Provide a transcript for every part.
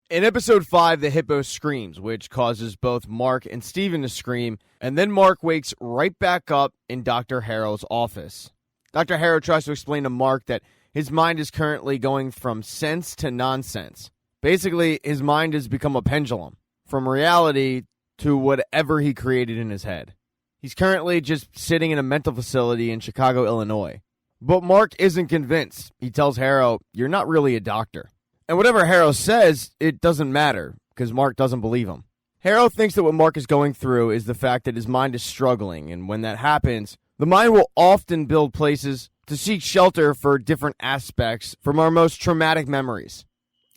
In episode 5, the hippo screams, which causes both Mark and Steven to scream, and then Mark wakes right back up in Dr. Harrow's office. Dr. Harrow tries to explain to Mark that his mind is currently going from sense to nonsense. Basically, his mind has become a pendulum, from reality to whatever he created in his head. He's currently just sitting in a mental facility in Chicago, Illinois. But Mark isn't convinced. He tells Harrow, "You're not really a doctor." And whatever Harrow says, it doesn't matter, because Mark doesn't believe him. Harrow thinks that what Mark is going through is the fact that his mind is struggling, and when that happens, the mind will often build places to seek shelter for different aspects from our most traumatic memories.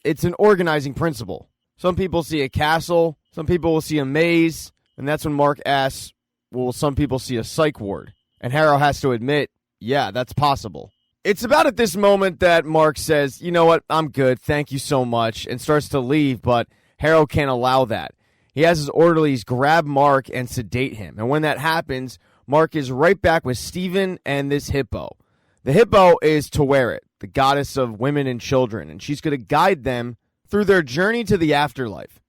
It's an organizing principle. Some people see a castle, some people will see a maze, and that's when Mark asks, well, some people see a psych ward. And Harrow has to admit, yeah, that's possible. It's about at this moment that Mark says, you know what, I'm good, thank you so much, and starts to leave, but Harrow can't allow that. He has his orderlies grab Mark and sedate him, and when that happens, Mark is right back with Steven and this hippo. The hippo is Taweret, the goddess of women and children, and she's going to guide them through their journey to the afterlife.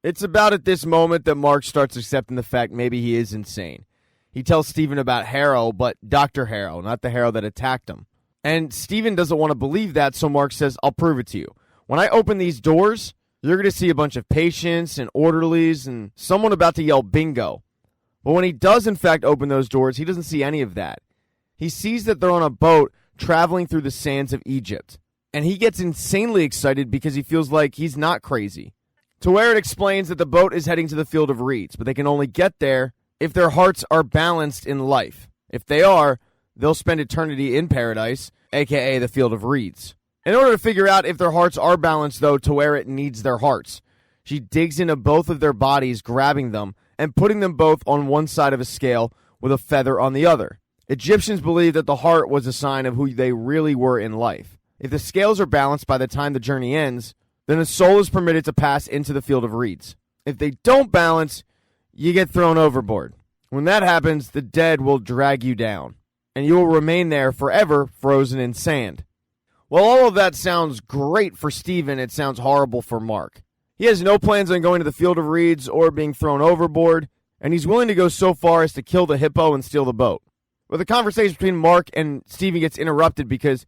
It's about at this moment that Mark starts accepting the fact maybe he is insane. He tells Steven about Harrow, but Dr. Harrow, not the Harrow that attacked him. And Steven doesn't want to believe that, so Mark says, I'll prove it to you. When I open these doors, you're going to see a bunch of patients and orderlies and someone about to yell bingo. But when he does, in fact, open those doors, he doesn't see any of that. He sees that they're on a boat traveling through the sands of Egypt. And he gets insanely excited because he feels like he's not crazy. Taweret explains that the boat is heading to the field of reeds, but they can only get there if their hearts are balanced in life. If they are, they'll spend eternity in paradise, a.k.a. the field of reeds. In order to figure out if their hearts are balanced, though, Taweret needs their hearts. She digs into both of their bodies, grabbing them, and putting them both on one side of a scale with a feather on the other. Egyptians believed that the heart was a sign of who they really were in life. If the scales are balanced by the time the journey ends, then the soul is permitted to pass into the field of reeds. If they don't balance, you get thrown overboard. When that happens, the dead will drag you down, and you will remain there forever, frozen in sand. While all of that sounds great for Steven, it sounds horrible for Mark. He has no plans on going to the field of reeds or being thrown overboard, and he's willing to go so far as to kill the hippo and steal the boat. But the conversation between Mark and Steven gets interrupted because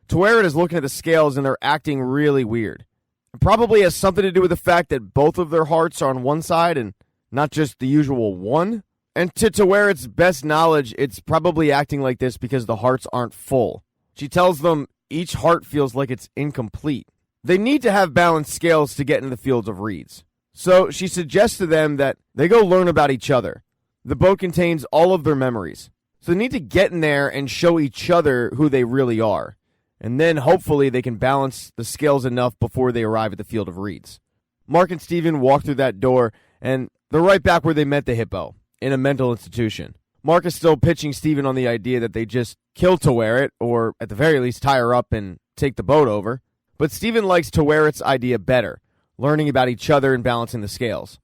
Taweret is looking at the scales and they're acting really weird. It probably has something to do with the fact that both of their hearts are on one side and not just the usual one. And to Taweret's best knowledge, it's probably acting like this because the hearts aren't full. She tells them each heart feels like it's incomplete. They need to have balanced scales to get into the fields of reeds. So she suggests to them that they go learn about each other. The boat contains all of their memories. So they need to get in there and show each other who they really are. And then hopefully they can balance the scales enough before they arrive at the field of reeds. Mark and Steven walk through that door, and they're right back where they met the hippo, in a mental institution. Mark is still pitching Steven on the idea that they just kill Taweret, or at the very least tie her up and take the boat over. But Steven likes Taweret's idea better, learning about each other and balancing the scales.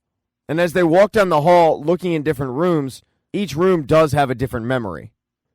And as they walk down the hall, looking in different rooms, each room does have a different memory.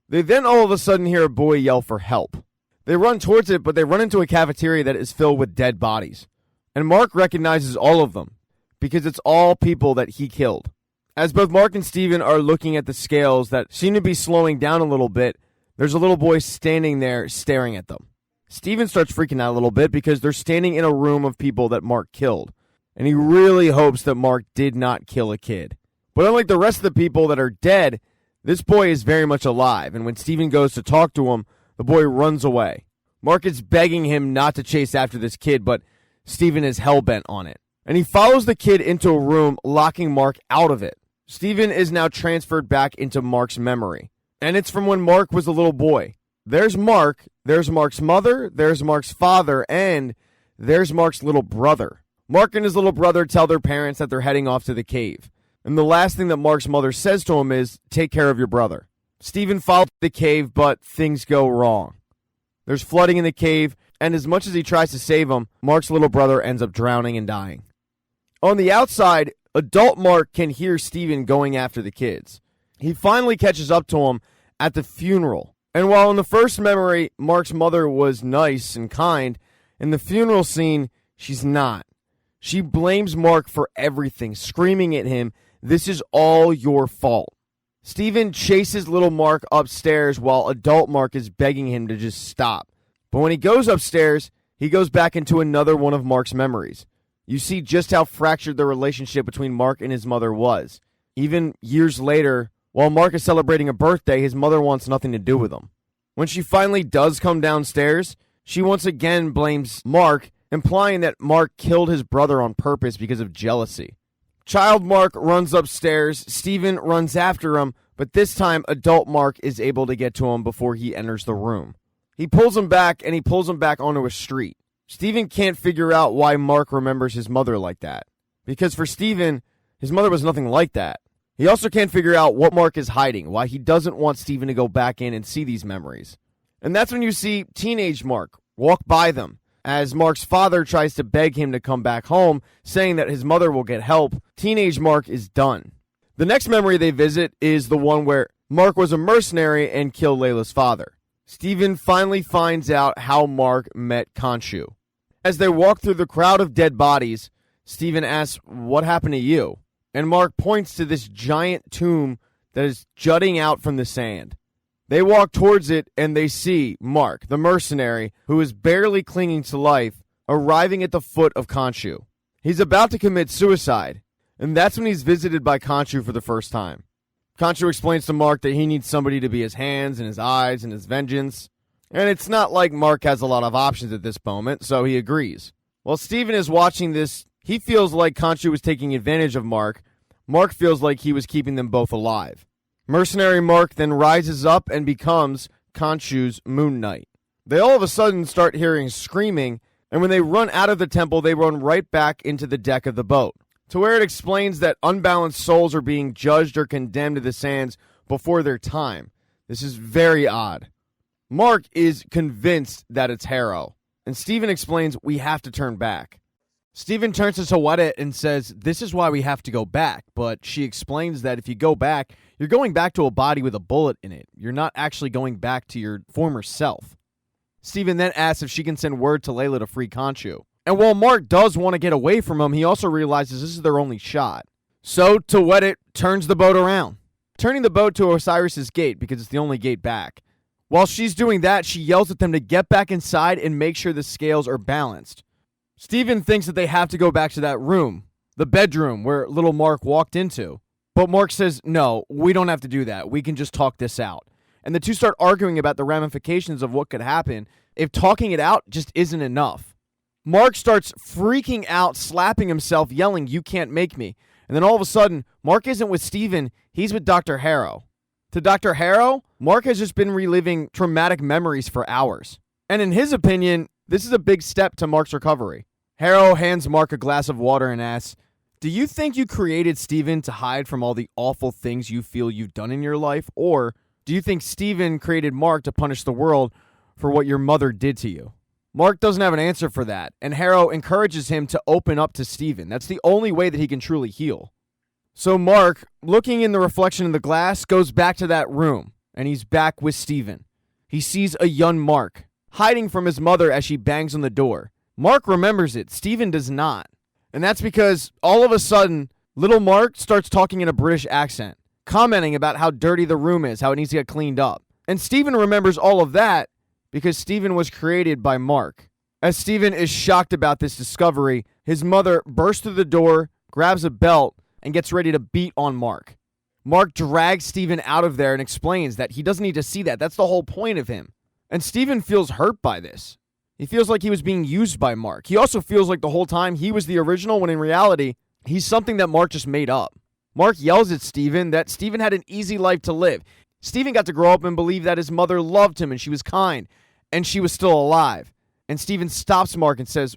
They then all of a sudden hear a boy yell for help. They run towards it, but they run into a cafeteria that is filled with dead bodies. And Mark recognizes all of them, because it's all people that he killed. As both Mark and Steven are looking at the scales that seem to be slowing down a little bit, there's a little boy standing there staring at them. Steven starts freaking out a little bit because they're standing in a room of people that Mark killed. And he really hopes that Mark did not kill a kid. But unlike the rest of the people that are dead, this boy is very much alive. And when Steven goes to talk to him, the boy runs away. Mark is begging him not to chase after this kid, but Steven is hell-bent on it. And he follows the kid into a room, locking Mark out of it. Steven is now transferred back into Mark's memory. And it's from when Mark was a little boy. There's Mark's mother, there's Mark's father, and there's Mark's little brother. Mark and his little brother tell their parents that they're heading off to the cave. And the last thing that Mark's mother says to him is, take care of your brother. Steven follows the cave, but things go wrong. There's flooding in the cave, and as much as he tries to save him, Mark's little brother ends up drowning and dying. On the outside, adult Mark can hear Steven going after the kids. He finally catches up to him at the funeral. And while in the first memory, Mark's mother was nice and kind, in the funeral scene, she's not. She blames Mark for everything, screaming at him, "This is all your fault." Steven chases little Mark upstairs while adult Mark is begging him to just stop. But when he goes upstairs, he goes back into another one of Mark's memories. You see just how fractured the relationship between Mark and his mother was. Even years later, while Mark is celebrating a birthday, his mother wants nothing to do with him. When she finally does come downstairs, she once again blames Mark, implying that Mark killed his brother on purpose because of jealousy. Child Mark runs upstairs, Steven runs after him, but this time adult Mark is able to get to him before he enters the room. He pulls him back, and he pulls him back onto a street. Steven can't figure out why Mark remembers his mother like that, because for Steven, his mother was nothing like that. He also can't figure out what Mark is hiding, why he doesn't want Steven to go back in and see these memories. And that's when you see teenage Mark walk by them. As Mark's father tries to beg him to come back home, saying that his mother will get help, teenage Mark is done. The next memory they visit is the one where Mark was a mercenary and killed Layla's father. Steven finally finds out how Mark met Khonshu. As they walk through the crowd of dead bodies, Steven asks, "What happened to you?" And Mark points to this giant tomb that is jutting out from the sand. They walk towards it and they see Mark, the mercenary, who is barely clinging to life, arriving at the foot of Khonshu. He's about to commit suicide, and that's when he's visited by Khonshu for the first time. Khonshu explains to Mark that he needs somebody to be his hands and his eyes and his vengeance. And it's not like Mark has a lot of options at this moment, so he agrees. While Steven is watching this, he feels like Khonshu was taking advantage of Mark. Mark feels like he was keeping them both alive. Mercenary Mark then rises up and becomes Khonshu's Moon Knight. They all of a sudden start hearing screaming, and when they run out of the temple, they run right back into the deck of the boat, to where it explains that unbalanced souls are being judged or condemned to the sands before their time. This is very odd. Mark is convinced that it's Harrow, and Steven explains we have to turn back. Steven turns to Tawedit and says, "This is why we have to go back," but she explains that if you go back, you're going back to a body with a bullet in it. You're not actually going back to your former self. Steven then asks if she can send word to Layla to free Khonshu. And while Mark does want to get away from him, he also realizes this is their only shot. So Tawedit turns the boat around, turning the boat to Osiris's gate because it's the only gate back. While she's doing that, she yells at them to get back inside and make sure the scales are balanced. Steven thinks that they have to go back to that room, the bedroom where little Mark walked into. But Mark says, "No, we don't have to do that. We can just talk this out." And the two start arguing about the ramifications of what could happen if talking it out just isn't enough. Mark starts freaking out, slapping himself, yelling, "You can't make me." And then all of a sudden, Mark isn't with Steven, he's with Dr. Harrow. To Dr. Harrow, Mark has just been reliving traumatic memories for hours. And in his opinion, this is a big step to Mark's recovery. Harrow hands Mark a glass of water and asks, "Do you think you created Steven to hide from all the awful things you feel you've done in your life? Or do you think Steven created Mark to punish the world for what your mother did to you?" Mark doesn't have an answer for that, and Harrow encourages him to open up to Steven. That's the only way that he can truly heal. So Mark, looking in the reflection in the glass, goes back to that room, and he's back with Steven. He sees a young Mark hiding from his mother as she bangs on the door. Mark remembers it. Steven does not. And that's because all of a sudden, little Mark starts talking in a British accent, commenting about how dirty the room is, how it needs to get cleaned up. And Steven remembers all of that because Steven was created by Mark. As Steven is shocked about this discovery, his mother bursts through the door, grabs a belt, and gets ready to beat on Mark. Mark drags Steven out of there and explains that he doesn't need to see that. That's the whole point of him. And Steven feels hurt by this. He feels like he was being used by Mark. He also feels like the whole time he was the original, when in reality, he's something that Mark just made up. Mark yells at Steven that Steven had an easy life to live. Steven got to grow up and believe that his mother loved him and she was kind and she was still alive. And Steven stops Mark and says,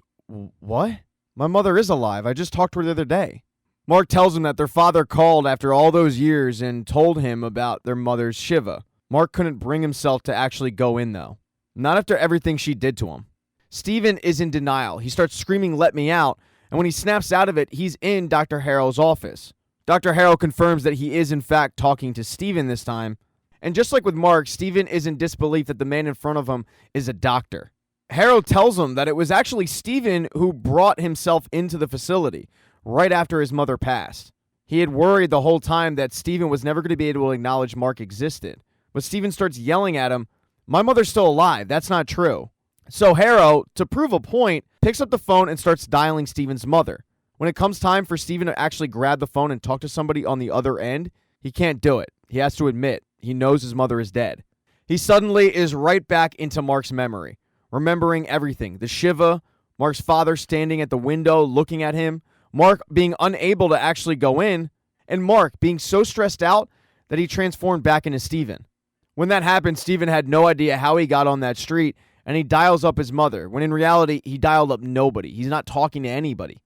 "What? My mother is alive. I just talked to her the other day." Mark tells him that their father called after all those years and told him about their mother's Shiva. Mark couldn't bring himself to actually go in, though. Not after everything she did to him. Steven is in denial. He starts screaming, "Let me out." And when he snaps out of it, he's in Dr. Harrow's office. Dr. Harrow confirms that he is in fact talking to Steven this time. And just like with Mark, Steven is in disbelief that the man in front of him is a doctor. Harrow tells him that it was actually Stephen who brought himself into the facility right after his mother passed. He had worried the whole time that Stephen was never going to be able to acknowledge Mark existed. But Stephen starts yelling at him, "My mother's still alive. That's not true." So Harrow, to prove a point, picks up the phone and starts dialing Stephen's mother. When it comes time for Stephen to actually grab the phone and talk to somebody on the other end, he can't do it. He has to admit, he knows his mother is dead. He suddenly is right back into Mark's memory, remembering everything. The Shiva, Mark's father standing at the window looking at him, Mark being unable to actually go in, and Mark being so stressed out that he transformed back into Stephen. When that happened, Stephen had no idea how he got on that street, and he dials up his mother, when in reality, he dialed up nobody. He's not talking to anybody.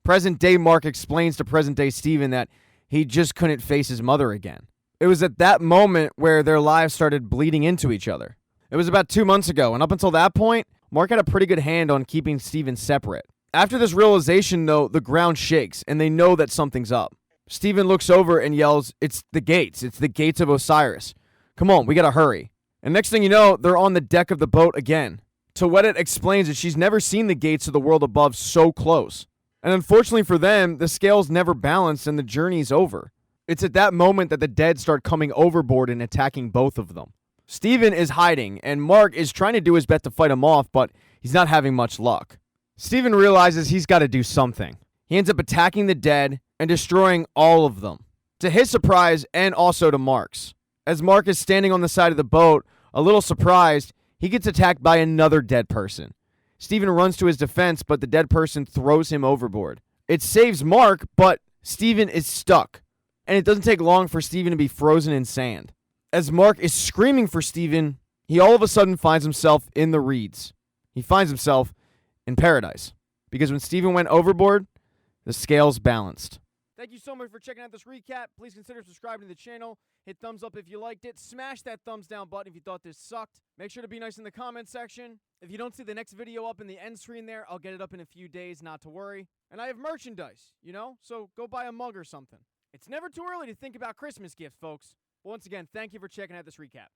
Present-day Mark explains to present-day Stephen that he just couldn't face his mother again. It was at that moment where their lives started bleeding into each other. It was about 2 months ago, and up until that point, Mark had a pretty good hand on keeping Stephen separate. After this realization, though, the ground shakes, and they know that something's up. Stephen looks over and yells, "It's the gates. It's the gates of Osiris. Come on, we gotta hurry." And next thing you know, they're on the deck of the boat again. Tawedit explains that she's never seen the gates of the world above so close. And unfortunately for them, the scales never balance and the journey's over. It's at that moment that the dead start coming overboard and attacking both of them. Stephen is hiding, and Mark is trying to do his best to fight him off, but he's not having much luck. Stephen realizes he's got to do something. He ends up attacking the dead and destroying all of them, to his surprise and also to Mark's. As Mark is standing on the side of the boat, a little surprised, he gets attacked by another dead person. Stephen runs to his defense, but the dead person throws him overboard. It saves Mark, but Stephen is stuck, and it doesn't take long for Stephen to be frozen in sand. As Mark is screaming for Stephen, he all of a sudden finds himself in the reeds. He finds himself in paradise, because when Stephen went overboard, the scales balanced. Thank you so much for checking out this recap. Please consider subscribing to the channel. Hit thumbs up if you liked it. Smash that thumbs down button if you thought this sucked. Make sure to be nice in the comment section. If you don't see the next video up in the end screen there, I'll get it up in a few days, not to worry. And I have merchandise, so go buy a mug or something. It's never too early to think about Christmas gifts, folks. Once again, thank you for checking out this recap.